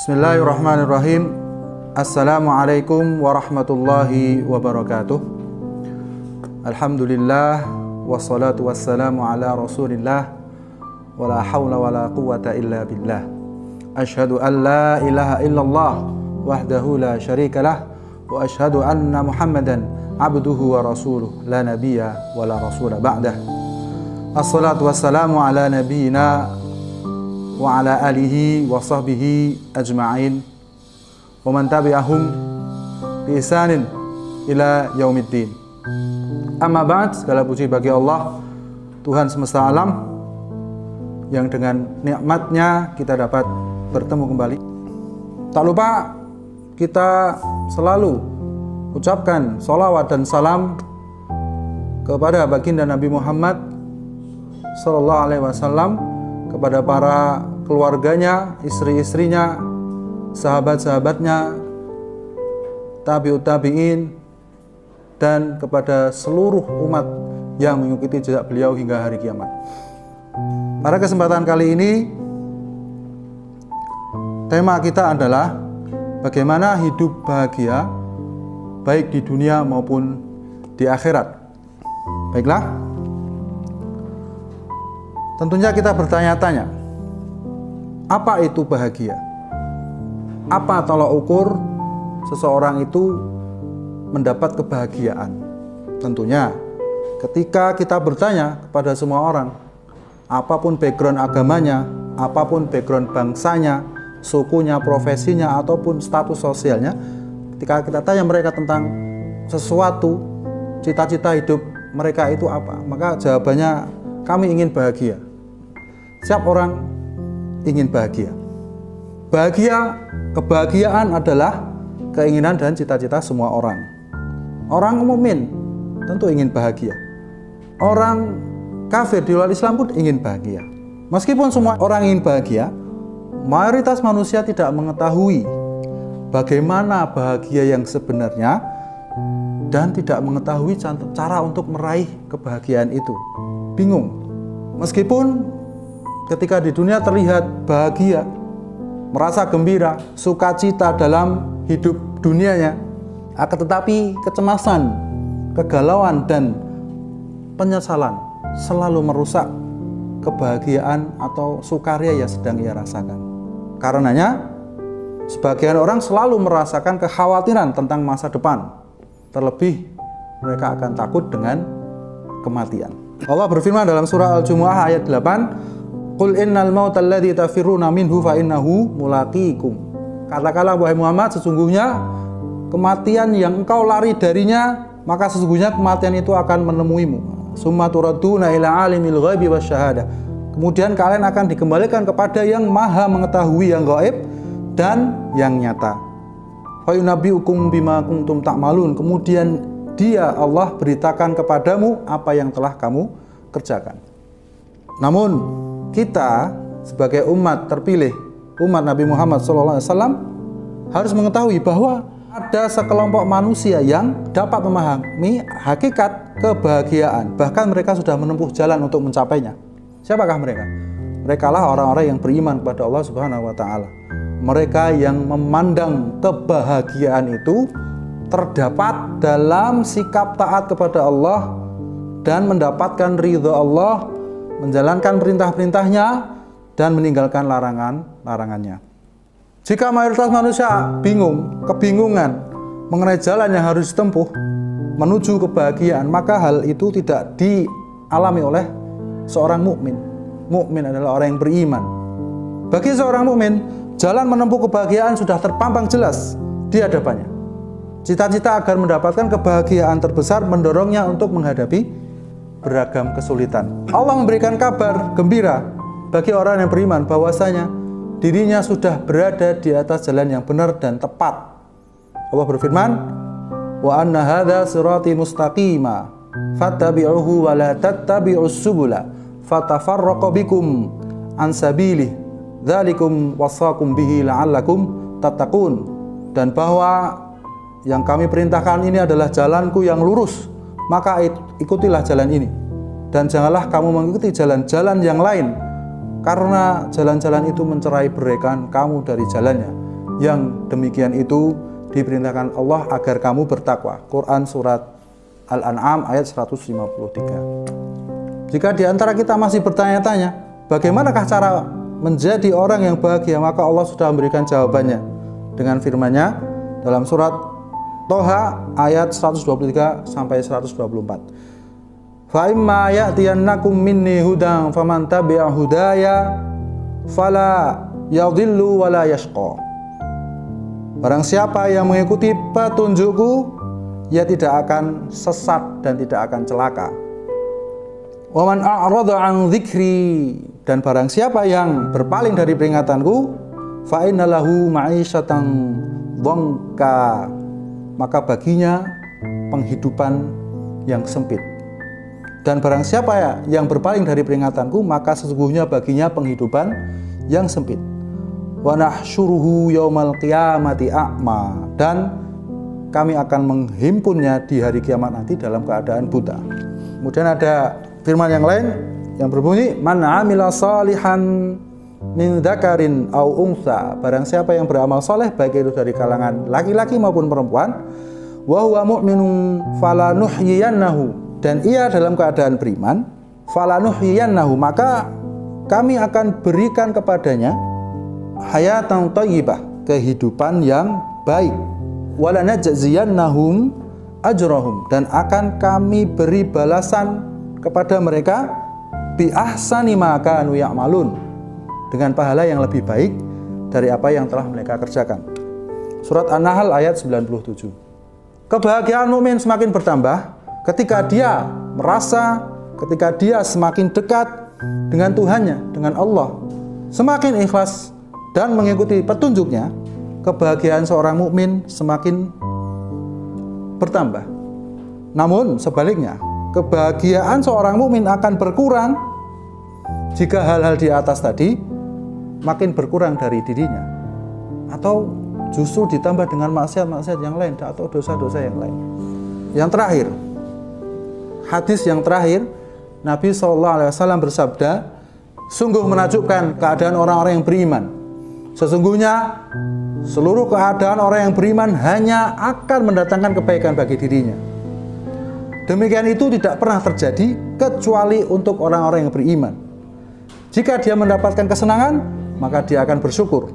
Bismillahirrahmanirrahim. Assalamualaikum warahmatullahi wabarakatuh. Alhamdulillah wassalatu wassalamu ala rasulillah wala hawla wala quwata illa billah. Ashhadu an la ilaha illallah wahdahu la syarikalah wa ashhadu anna Muhammadan abduhu wa rasuluh la nabiyya wala rasula ba'dah. Assalatu wassalamu ala nabiyyina wa ala alihi wa sahbihi ajma'in wa man tabi'ahum bi ihsanin ila yaumiddin. Amma ba'd, segala puji bagi Allah, Tuhan semesta alam, yang dengan nikmatnya kita dapat bertemu kembali. Tak lupa kita selalu ucapkan salawat dan salam kepada baginda Nabi Muhammad sallallahu alaihi wasallam, kepada para keluarganya, istri-istrinya, sahabat-sahabatnya, tabi'ut tabi'in, dan kepada seluruh umat yang mengikuti jejak beliau hingga hari kiamat. Pada kesempatan kali ini, tema kita adalah bagaimana hidup bahagia baik di dunia maupun di akhirat. Baiklah, tentunya kita bertanya-tanya, apa itu bahagia? Apa tolak ukur seseorang itu mendapat kebahagiaan? Tentunya ketika kita bertanya kepada semua orang, apapun background agamanya, apapun background bangsanya, sukunya, profesinya, ataupun status sosialnya, ketika kita tanya mereka tentang sesuatu, cita-cita hidup mereka itu apa, maka jawabannya, kami ingin bahagia. Setiap orang ingin bahagia. Kebahagiaan adalah keinginan dan cita-cita semua orang. Orang mukmin tentu ingin bahagia. Orang kafir di luar Islam pun ingin bahagia. Meskipun semua orang ingin bahagia, mayoritas manusia tidak mengetahui bagaimana bahagia yang sebenarnya dan tidak mengetahui cara untuk meraih kebahagiaan itu. Bingung. Meskipun ketika di dunia terlihat bahagia, merasa gembira, sukacita dalam hidup dunianya, akan tetapi kecemasan, kegalauan, dan penyesalan selalu merusak kebahagiaan atau sukaria yang sedang ia rasakan. Karenanya, sebagian orang selalu merasakan kekhawatiran tentang masa depan. Terlebih, mereka akan takut dengan kematian. Allah berfirman dalam surah Al-Jumu'ah ayat 8, Qul innal mautal ladzi tafirruna minhu fa innahu mulaqikum. Katakanlah wahai Muhammad, sesungguhnya kematian yang engkau lari darinya, maka sesungguhnya kematian itu akan menemuimu. Summa turadduna ila alimil ghaibi wasyahadah. Kemudian kalian akan dikembalikan kepada yang maha mengetahui yang gaib dan yang nyata. Fa yunabbiukum bima kuntum ta'malun. Kemudian Dia, Allah, beritakan kepadamu apa yang telah kamu kerjakan. Namun kita sebagai umat terpilih, umat Nabi Muhammad SAW, harus mengetahui bahwa ada sekelompok manusia yang dapat memahami hakikat kebahagiaan. Bahkan mereka sudah menempuh jalan untuk mencapainya. Siapakah mereka? Mereka lah orang-orang yang beriman kepada Allah Subhanahu wa Ta'ala. Mereka yang memandang kebahagiaan itu terdapat dalam sikap taat kepada Allah dan mendapatkan ridha Allah, menjalankan perintah-perintahnya dan meninggalkan larangan-larangannya. Jika mayoritas manusia kebingungan mengenai jalan yang harus ditempuh menuju kebahagiaan, maka hal itu tidak dialami oleh seorang mukmin. Mukmin adalah orang yang beriman. Bagi seorang mukmin, jalan menempuh kebahagiaan sudah terpampang jelas di hadapannya. Cita-cita agar mendapatkan kebahagiaan terbesar mendorongnya untuk menghadapi beragam kesulitan. Allah memberikan kabar gembira bagi orang yang beriman bahwasanya dirinya sudah berada di atas jalan yang benar dan tepat. Allah berfirman, "Wa anna hadza sirati mustaqima fattabi'uhu wa la tattabi'us subula fatafarraqu bikum an sabilihi dzalikum wasaqum bihi la'allakum tattaqun." Dan bahwa yang kami perintahkan ini adalah jalanku yang lurus, maka ikutilah jalan ini, dan janganlah kamu mengikuti jalan-jalan yang lain, karena jalan-jalan itu mencerai beraikan kamu dari jalannya, Yang demikian itu diperintahkan Allah agar kamu bertakwa. Quran surat Al-An'am ayat 153. Jika di antara kita masih bertanya-tanya, bagaimanakah cara menjadi orang yang bahagia, maka Allah sudah memberikan jawabannya dengan firman-Nya dalam surat Toha ayat 123 sampai 124. Fa imma ya'tiyannakum minni hudan faman tabi'a hudaya fala yadhillu wala yashqa. Barang siapa yang mengikuti petunjukku, ia tidak akan sesat dan tidak akan celaka. Wa man a'rada 'an dzikri, dan barang siapa yang berpaling dari peringatanku, fa innalahu ma'isyatan dhanka, maka baginya penghidupan yang sempit. Dan barang siapa yang berpaling dari peringatanku, maka sesungguhnya baginya penghidupan yang sempit. Wa nahsyuruhu yaumal qiyamati a'ma, dan kami akan menghimpunnya di hari kiamat nanti dalam keadaan buta. Kemudian ada firman yang lain yang berbunyi, man 'amila salihan min dzakarin au unsa, barang siapa yang beramal soleh baik itu dari kalangan laki-laki maupun perempuan, wa huwa mu'minun falanuhyiyannahu, dan ia dalam keadaan beriman, falanuhyiyannahu, maka kami akan berikan kepadanya hayatan thayyibah, kehidupan yang baik, wala najziyannahum ajrahum, dan akan kami beri balasan kepada mereka bi ahsani ma kanu ya'malun, dengan pahala yang lebih baik dari apa yang telah mereka kerjakan. Surat An-Nahl ayat 97. Kebahagiaan mukmin semakin bertambah ketika dia merasa, ketika dia semakin dekat dengan Tuhannya, dengan Allah, semakin ikhlas dan mengikuti petunjuknya, kebahagiaan seorang mukmin semakin bertambah. Namun sebaliknya, kebahagiaan seorang mukmin akan berkurang jika hal-hal di atas tadi makin berkurang dari dirinya, atau justru ditambah dengan maksiat-maksiat yang lain atau dosa-dosa yang lain. Yang terakhir, hadis yang terakhir, Nabi SAW bersabda, sungguh menakjubkan keadaan orang-orang yang beriman. Sesungguhnya seluruh keadaan orang yang beriman hanya akan mendatangkan kebaikan bagi dirinya. Demikian itu tidak pernah terjadi kecuali untuk orang-orang yang beriman. Jika dia mendapatkan kesenangan, maka dia akan bersyukur,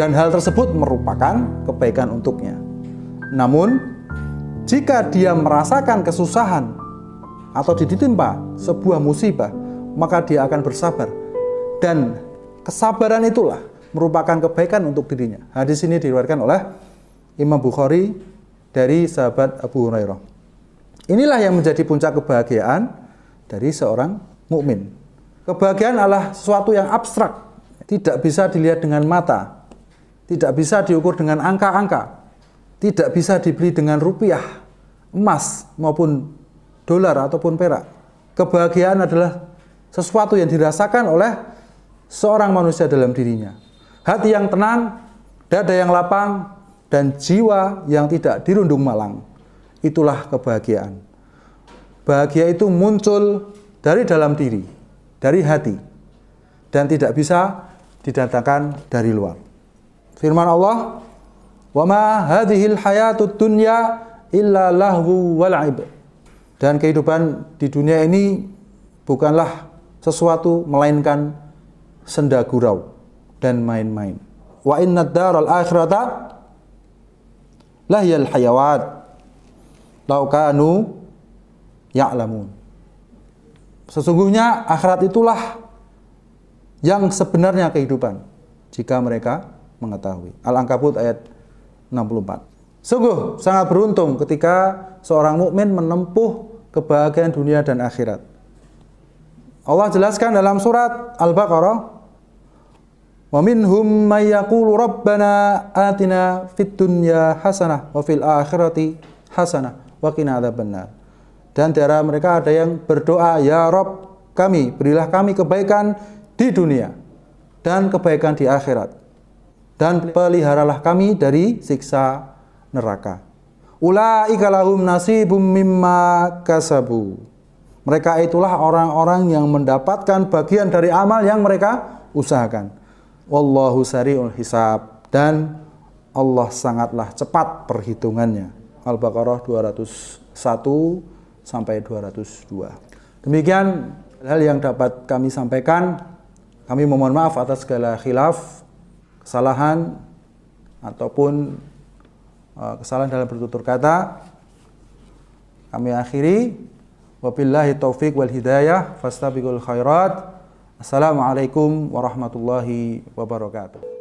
dan hal tersebut merupakan kebaikan untuknya. Namun, jika dia merasakan kesusahan atau ditimpa sebuah musibah, maka dia akan bersabar, dan kesabaran itulah merupakan kebaikan untuk dirinya. Hadis ini diriwayatkan oleh Imam Bukhari dari sahabat Abu Hurairah. Inilah yang menjadi puncak kebahagiaan dari seorang mukmin. Kebahagiaan adalah sesuatu yang abstrak, tidak bisa dilihat dengan mata, tidak bisa diukur dengan angka-angka, tidak bisa dibeli dengan rupiah, emas maupun dolar ataupun perak. Kebahagiaan adalah sesuatu yang dirasakan oleh seorang manusia dalam dirinya. Hati yang tenang, dada yang lapang, dan jiwa yang tidak dirundung malang. Itulah kebahagiaan. Bahagia itu muncul dari dalam diri, dari hati, dan tidak bisa didatangkan dari luar. Firman Allah, "Wa ma hadhil hayatud dunya illa lahwu wa la'ib." Dan kehidupan di dunia ini bukanlah sesuatu melainkan senda gurau dan main-main. Wa innad daral akhirata lahyal hayawat law kanu ya'lamun. Sesungguhnya akhirat itulah yang sebenarnya kehidupan jika mereka mengetahui. Al-Ankabut ayat 64. Sungguh sangat beruntung ketika seorang mukmin menempuh kebahagiaan dunia dan akhirat. Allah jelaskan dalam surat Al-Baqarah, wa minhum may yaqulu rabbana atina fid dunya hasanah wa fil akhirati hasanah wa qina adzabannar. Dan di antara mereka ada yang berdoa, ya Rabb kami, berilah kami kebaikan di dunia dan kebaikan di akhirat, dan peliharalah kami dari siksa neraka. Ulaika lahum nasibum mimma kasabu. Mereka itulah orang-orang yang mendapatkan bagian dari amal yang mereka usahakan. Wallahu sari'ul hisab, dan Allah sangatlah cepat perhitungannya. Al-Baqarah 201 sampai 202. Demikian hal yang dapat kami sampaikan. Kami memohon maaf atas segala khilaf, kesalahan ataupun kesalahan dalam bertutur kata. Kami akhiri, wabillahi taufiq wal hidayah, fastabiqul khairat. Assalamualaikum warahmatullahi wabarakatuh.